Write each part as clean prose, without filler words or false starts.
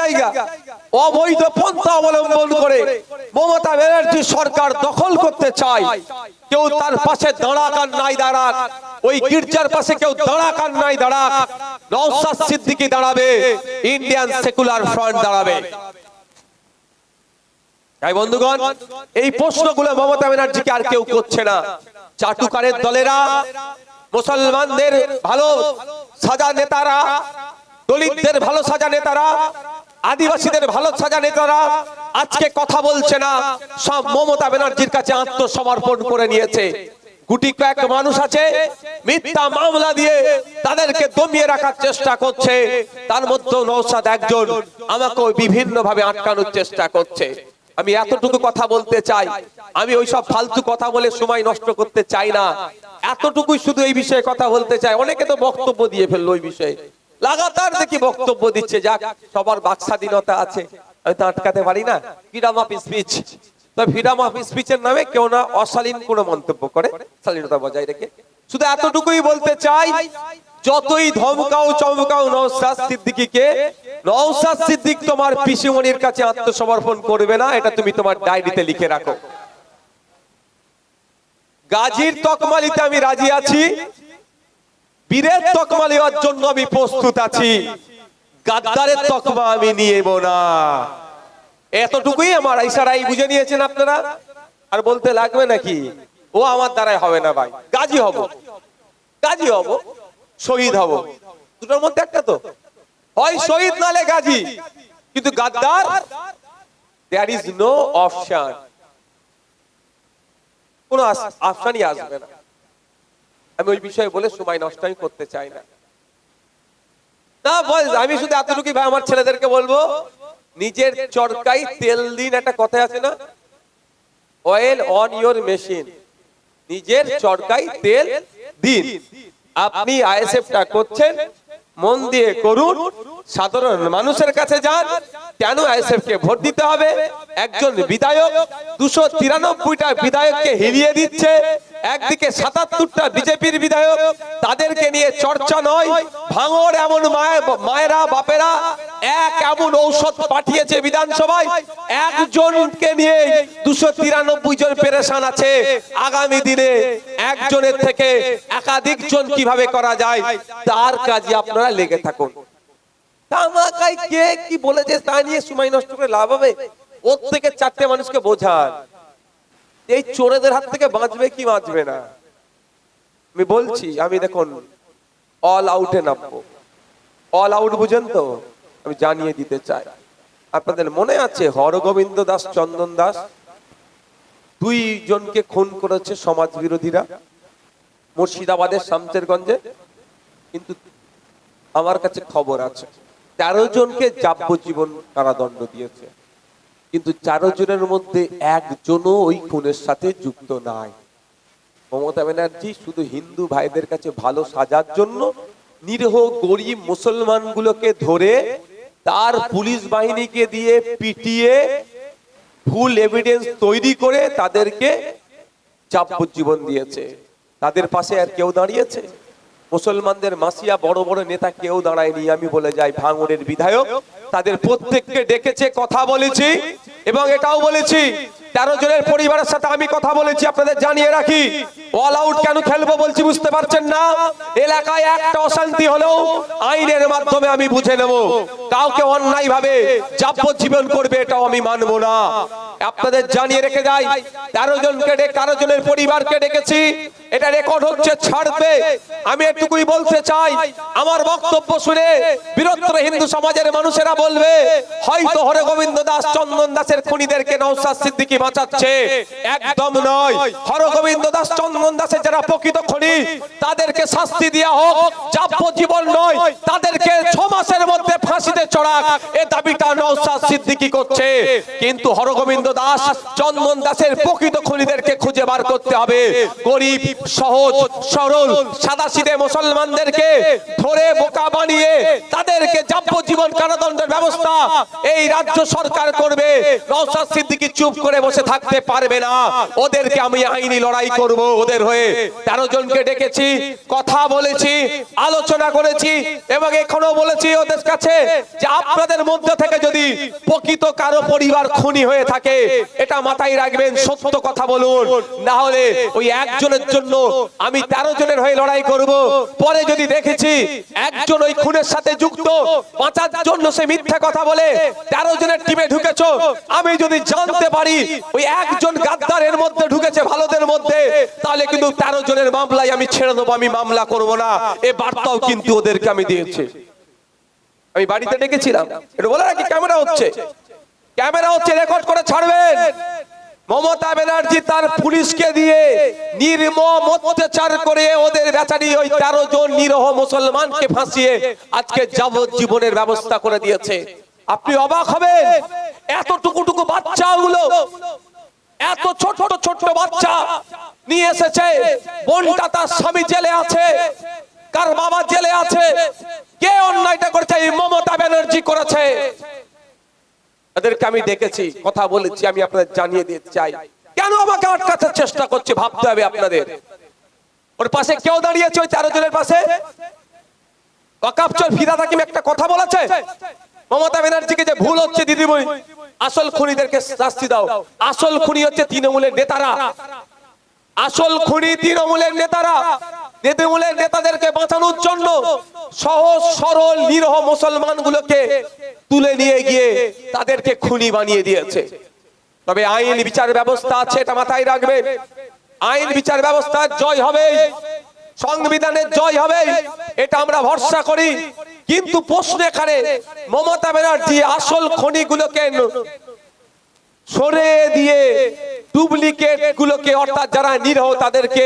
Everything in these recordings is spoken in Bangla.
জায়গা অবৈধ পন্থা অবলম্বন করে মমতা ব্যানার্জি সরকার দখল করতে চায়। কেউ তার পাশে দাঁড়াক আর নাই দাঁড়াক, ওই গির্জার পাশে কেউ দাঁড়াক আর নাই দাঁড়াক, নওশাদ সিদ্দিকী দাঁড়াবে, ইন্ডিয়ান সেকুলার ফ্রন্ট দাঁড়াবে। তাই বন্ধুগণ, এই প্রশ্নগুলো মমতা ব্যানার্জিকে আর কেউ করছে না। চাটুকারের দলেরা, মুসলমানদের ভালো সাজা নেতারা, দলিতদের ভালো সাজা নেতারা, আদিবাসীদের ভালো সাজা নেতারা আজকে কথা বলছে না, সব মমতা ব্যানার্জির কাছে আত্মসমর্পণ করে নিয়েছে। গুটি কয়েক মানুষ আছে মিথ্যা মামলা দিয়ে তাদেরকে দমিয়ে রাখার চেষ্টা করছে, তার মধ্যে নওশাদ একজন, আমাকে বিভিন্ন ভাবে আটকানোর চেষ্টা করছে। আমি এতটুকু কথা বলতে চাই, আমি ওইসব ফালতু কথা বলে সময় নষ্ট করতে চাই না, এতটুকুই শুধু এই বিষয়ে কথা বলতে চাই। অনেকে তো বক্তব্য দিয়ে ফেললো ওই বিষয়ে, লাগাতার দেখি বক্তব্য দিচ্ছে, যাক সবার বাক স্বাধীনতা আছে, আমি তো আটকাতে পারি না, ফ্রিডম অফ স্পিচ। তো ফ্রিডম অফ স্পিচের নামে কেউ না অশালীন কোনো মন্তব্য করে, শালীনতা বজায় রেখে। শুধু এতটুকুই বলতে চাই, যতই ধমকাও চমকাও নওশাদ সিদ্দিকীকে, নওশাদ সিদ্দিক তোমার পিসিমণির কাছে আত্মসমর্পণ করবে না, এটা তুমি তোমার ডায়েরিতে লিখে রাখো। গাজীর তকমালিতে আমি রাজি আছি, বীরের তকমা নেওয়ার জন্য আমি প্রস্তুত আছি, গাদ্দারের তকমা আমি নিয়েব না। এতটুকুই আমার ইশারাই বুঝে নিয়েছেন আপনারা, আর বলতে লাগবে নাকি ও আমার দ্বারাই হবে না। ভাই গাজী হব, গাজী হব, শহীদ হব, দুটোর মধ্যে একটা তো হয়, শহীদ নালে গাজী, কিন্তু গাদ্দার দেয়ার ইজ নো অপশন, কোন অপশনই আসবে না। আমি ওই বিষয়ে বলে সময় নষ্ট আমি করতে চাই না। আমি শুধু এতটুকুই ভাই আমার ছেলেদেরকে বলবো, নিজের চরকায় তেল দিন, একটা কথা আছে না, অয়েল অন ইওর মেশিন, নিজের চরকায় তেল দিন। আপনি আইএসএফটা করছেন, মন দিয়ে করুন, সাধারণ মানুষের কাছে যান, কেন আইএসএফ কে ভোট দিতে হবে। একজন বিধায়ক 293টা বিধায়ককে হিলিয়ে দিচ্ছে, একদিকে 77টা বিজেপির বিধায়ক, তাদেরকে নিয়ে চর্চা নয়। ভাঙড় এমন মায়েরা বাপেরা এক এমন ঔষধ পাঠিয়েছে বিধানসভায়, একজনকে নিয়ে 293 জন পেরেশান আছে। আগামী দিনে একজনের থেকে একাধিক জন কিভাবে করা যায়, তার কাজে আপনারা লেগে থাকুন। তামাকায় কে কি বলেছে তা নিয়ে সময় নষ্ট করে লাভ হবে? ওর থেকে 4টে মানুষকে বোঝান এই চোরেদের হাত থেকে বাঁচবে কি বাঁচবে না। আমি বলছি, আমি দেখুন অল আউটে নামবো। অল আউট বুঝেন তো? আমি জানিয়ে দিতে চাই, আপনাদের মনে আছে হরগোবিন্দ দাস, চন্দন দাস, 2 জনকে খুন করেছে সমাজ বিরোধীরা মুর্শিদাবাদের শামসেরগঞ্জে, কিন্তু আমার কাছে খবর আছে 13 জনকে যাবজ্জীবন কারাদণ্ড দিয়েছে, কিন্তু 4 জনের মধ্যে একজনও ওই খুনের সাথে যুক্ত নাই। মমতা ব্যানার্জি শুধু হিন্দু ভাইদের কাছে ভালো সাজার জন্য নিরীহ গরিব মুসলমানগুলোকে ধরে তার পুলিশ বাহিনীকে দিয়ে পিটিয়ে ভুল এভিডেন্স তৈরি করে তাদেরকে যাবজ্জীবন দিয়েছে। তাদের পাশে আর কেউ দাঁড়িয়েছে? মুসলমানদের মাসিয়া বড় বড় নেতা কেউ দাঁড়ায়নি। আমি বলে যাই, ভাঙড়ের বিধায়ক তাদের প্রত্যেককে ডেকেছে, কথা বলেছি, এবং এটাও বলেছি 13 জনের পরিবারের সাথে আমি কথা বলেছি। আপনাদের জানিয়ে রাখি, অল আউট কেন খেলবো বলছি বুঝতে পারছেন না? এলাকায় একটা অশান্তি হলেও আইনের মাধ্যমে আমি বুঝে নেব। কাউকে অন্যায় ভাবে যাবজ্জীবন করবে এটাও আমি মানবো না। আপনাদের জানিয়ে রেখে যাই, 13 জনকে 13 জনের পরিবারকে ডেকেছি, এটা রেকর্ড হচ্ছে, ছাড়বে। আমি এটুকুই বলতে চাই, আমার বক্তব্য শুনে বৃহত্তর হিন্দু সমাজের মানুষেরা বলবে হয়তো হরগোবিন্দ দাস, চন্দন দাসের খুনিদেরকে নওশাদ সিদ্দিকী বাঁচাচ্ছে। একদম নয়। হরগোবিন্দ দাস, চন্দন দাসের যারা প্রকৃত খুনি তাদেরকে শাস্তি দেওয়া হোক, যাবজ্জীবন নয়, তাদেরকে 6 মাসের মধ্যে ফাঁসিতে চড়াক, এই দাবিটা নওশাদ সিদ্দিকী করছে। কিন্তু হরগোবিন্দ দাস, চন্দন দাসের প্রকৃত খুনিদেরকে খুঁজে বার করতে হবে। গরিব সহজ সরল সাদাসিধে মুসলমানদেরকে ধরে বোকা বানিয়ে তাদেরকে যাবজ্জীবন কারাদণ্ডের ব্যবস্থা এই রাজ্য সরকার করবে। নওশাদ সিদ্দিকী চুপ করে বসে থাকতে পারবে না, ওদেরকে আমি আইনি লড়াই করব। ওদের হয়ে 13 জনকে ডেকেছি, কথা বলেছি, আলোচনা করেছি এবং এখনো বলেছি ওদের কাছে যে আপনাদের মধ্যে থেকে যদি প্রকৃত কারো পরিবার খুনি হয়ে থাকে এটা মাথায় রাখবেন, সত্য কথা বলুন, না হলে ওই একজনের জন্য আমি 13 জনের হয়ে লড়াই করব। পরে যদি দেখেছি একজন ওই খুনের সাথে যুক্ত, 5 জন্য সে মিথ্যা কথা বলে 13 জনের টিমে ঢুকেছো, আমি যদি জানতে পারি ওই একজন গাদ্দারের মধ্যে ঢুকেছে ভালোদের মধ্যে, তাহলে কিন্তু 13 জনের মামলায় আমি ছেড়ে দেবো, আমি মামলা করব না। এই বার্তাও কিন্তু ওদেরকে আমি দিয়েছি। আমি বাড়িতে ডেকেছিলাম, এটা বলে রাখি, ক্যামেরা হচ্ছে, ক্যামেরা হচ্ছে, রেকর্ড করে ছাড়বেন। মমতা ব্যানার্জি তার পুলিশকে দিয়ে নির্মম অত্যাচার করে ওদের বেচারি ওই 13 জন নিরহ মুসলমানকে ফাঁসিয়ে আজকে যাবজ্জীবনের ব্যবস্থা করে দিয়েছে। আপনি অবাক হবেন, এত টুকু বাচ্চাগুলো, এত ছোট ছোট বাচ্চা নিয়ে এসেছে, বোনটা তার স্বামী জেলে আছে, কার বাবা জেলে আছে, কে অন্যায়টা করেছে? এই মমতা ব্যানার্জি করেছে। এদেরকে আমি দেখেছি, কথা বলেছি, আমি আপনাদের জানিয়ে দিতে চাই কেন আমাকে আটকাতে চেষ্টা করছে। ভাবতে হবে আপনাদের। ওর পাশে কেউ দাঁড়িয়েছে ওই 13 জনের পাশে? ওয়াকাফ চোর ফিদা হাকিম একটা কথা বলেছে মমতা ব্যানার্জিকে যে ভুল হচ্ছে দিদিমণি, আসল খুনিদেরকে শাস্তি দাও। আসল খুনি হচ্ছে তৃণমূলের নেতারা, আসল খুনি তৃণমূলের নেতারা। তৃণমূলের নেতাদেরকে বাঁচানোর জন্য সহজ সরল নিরহ মুসলমানগুলোকে তুলে নিয়ে গিয়ে তাদেরকে খুনি বানিয়ে দিয়েছে। তবে আইন বিচার ব্যবস্থা আছে, এটা মাথায় রাখবে। আইন বিচার ব্যবস্থার জয় হবে, সংবিধানের জয় হবে, এটা আমরা ভরসা করি। কিন্তু প্রশ্ন এখানে, মমতা ব্যানার্জি আসল খনিগুলোকে সরে দিয়ে ডুপ্লিকেট গুলোকে, অর্থাৎ যারা নিরহ তাদেরকে,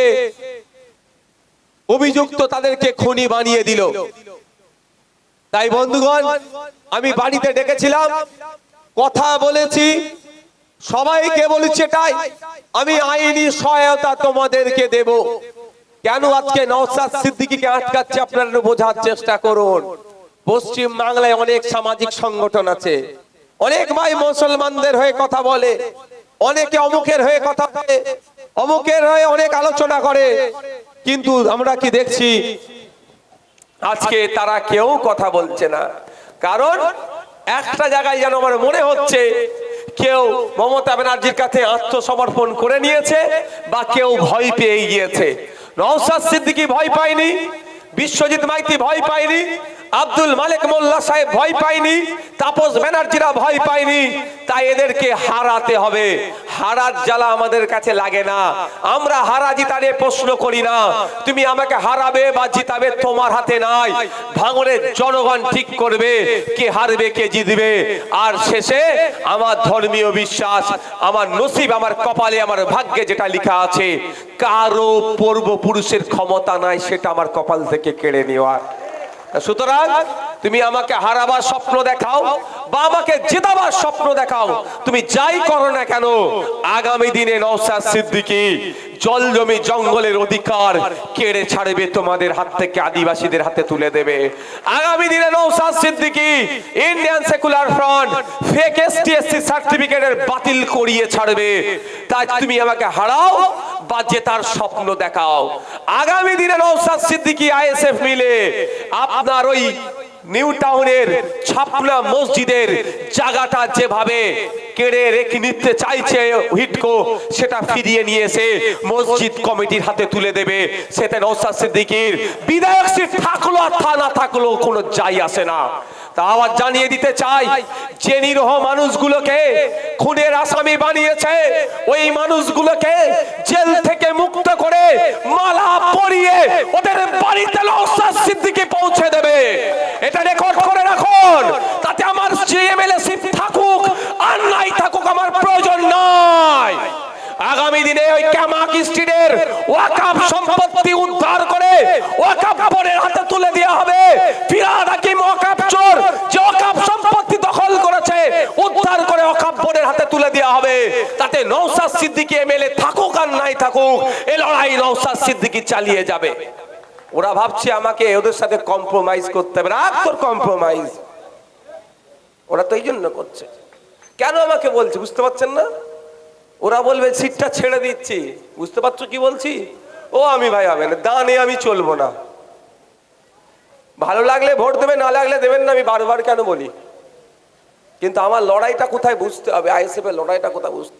অভিযুক্ত তাদেরকে খুনি বানিয়ে দিল। তাই বন্ধুগণ, আমি বাড়িতে ডেকেছিলাম, কথা বলেছি, সবাইকে বলেছি এটাই, আমি আইনি সহায়তা তোমাদেরকে দেব। কেন আজকে নওশাদ সিদ্দিকীকে আটকাচ্ছে আপনারা বোঝার চেষ্টা করুন। পশ্চিম বাংলায় অনেক সামাজিক সংগঠন আছে, অনেক ভাই মুসলমানদের হয়ে কথা বলে, অনেকে অমুকের হয়ে কথা বলে, অমুকের হয়ে অনেক আলোচনা করে, কিন্তু আমরা কি দেখছি আজকে তারা কেউ কথা বলছে না। কারণ একটা জায়গায় যেন আমার মনে হচ্ছে কেউ মমতা ব্যানার্জির কাছে আত্মসমর্পণ করে নিয়েছে বা কেউ ভয় পেয়ে গিয়েছে। নওশাদ সিদ্দিকী ভয় পায়নি, বিশ্বজিৎ মাইতি ভয় পায়নি, আব্দুল মালিক মোল্লা সাহেব ভয় পায়নি, তাপস ব্যানার্জিরা ভয় পায়নি। তাই এদেরকে হারাতে হবে। হারার জ্বালা আমাদের কাছে লাগে না, আমরা হারা জিতা নিয়ে প্রশ্ন করি না। তুমি আমাকে হারাবে বা জিতাবে তোমার হাতে নাই, ভাঙনের জনগণ ঠিক করবে কে হারবে কে জিতবে। আর শেষে আমার ধর্মীয় বিশ্বাস, আমার নসিব, আমার কপালে, আমার ভাগ্যে যেটা লেখা আছে, কারো পূর্বপুরুষের ক্ষমতা নাই সেটা আমার কপাল থেকে কেড়ে নেওয়ার। সুতরাং তুমি আমাকে হারাবার স্বপ্ন দেখাও বা আমাকে জেতাবার স্বপ্ন দেখাও, তুমি যাই করো না কেন, আগামী দিনে নওশাদ সিদ্দিকী জল জমি জঙ্গলের অধিকার কেড়ে ছাড়বে তোমাদের হাত থেকে, আদিবাসীদের হাতে তুলে দেবে। আগামী দিনে Naushad Siddiqui Indian secular front fake STSC সার্টিফিকেটের বাতিল করিয়ে ছাড়বে। তাই তুমি আমাকে হারাও বা জেতার স্বপ্ন দেখাও। আগামী দিনে নওশাদ সিদ্দিকী আইএসএফ মিলে আপনার ওই নিউ টাউনের ছাপনা মসজিদের জায়গাটা যেভাবে কেড়ে রেখে নিতে চাইছে হিটকো, সেটা ফিরিয়ে নিয়ে এসে মসজিদ কমিটির হাতে তুলে দেবে। সেটা নওশাদ সিদ্দিকীর বিধায়ক সিট থাকলো আর না থাকলো কোনো যাই আসে না। তা আবার জানিয়ে দিতে চাই, যে নিরহ মানুষগুলোকে খুনের আসামি বানিয়েছে ওই মানুষগুলোকে জেল থেকে মুক্ত করে মালা পরিয়ে ওদের বাড়িতে নওশাদ সিদ্দিকী পৌঁছে দেবে। এটা রেকর্ড করে রাখুন, তাতে আমার এমএলএ সিট থাকুক আর নাই থাকুক আমার প্রয়োজন নাই। আগামী দিনে ওই ক্যামাক স্ট্রিটের ওয়াকাফ সম্পত্তি উদ্ধার করে ওয়াকাফ বোর্ডের হাতে তুলে দেওয়া হবে। ফিরহাদ হাকিম ওয়াকাফ চোর যে ওয়াকাফ সম্পত্তি দখল করেছে উদ্ধার করে ওয়াকাফ বোর্ডের হাতে তুলে দেওয়া হবে। তাতে সে নওশাদ সিদ্দিকী এমএলএ থাকুক আর নাই থাকুক, এই লড়াই নওশাদ সিদ্দিকী চালিয়ে যাবে। ওরা ভাবছে আমাকে ওদের সাথে কম্প্রোমাইজ করতে হবে, রাখ তোর কম্প্রোমাইজ। ওরা তো এই জন্য করছে। কেন আমাকে বলছে বুঝতে পারছেন না? ওরা বলবে সিটটা ছেড়ে দিচ্ছি, বুঝতে পারছো কি বলছি? ও আমি ভাই হবে না, দানে আমি চলবো না। ভালো লাগলে ভোট দেবে, না লাগলে দেবেন না, আমি বারবার কেন বলি। কিন্তু আমার লড়াইটা কোথায় বুঝতে হবে, আইএসএফ এর লড়াইটা কোথায় বুঝতে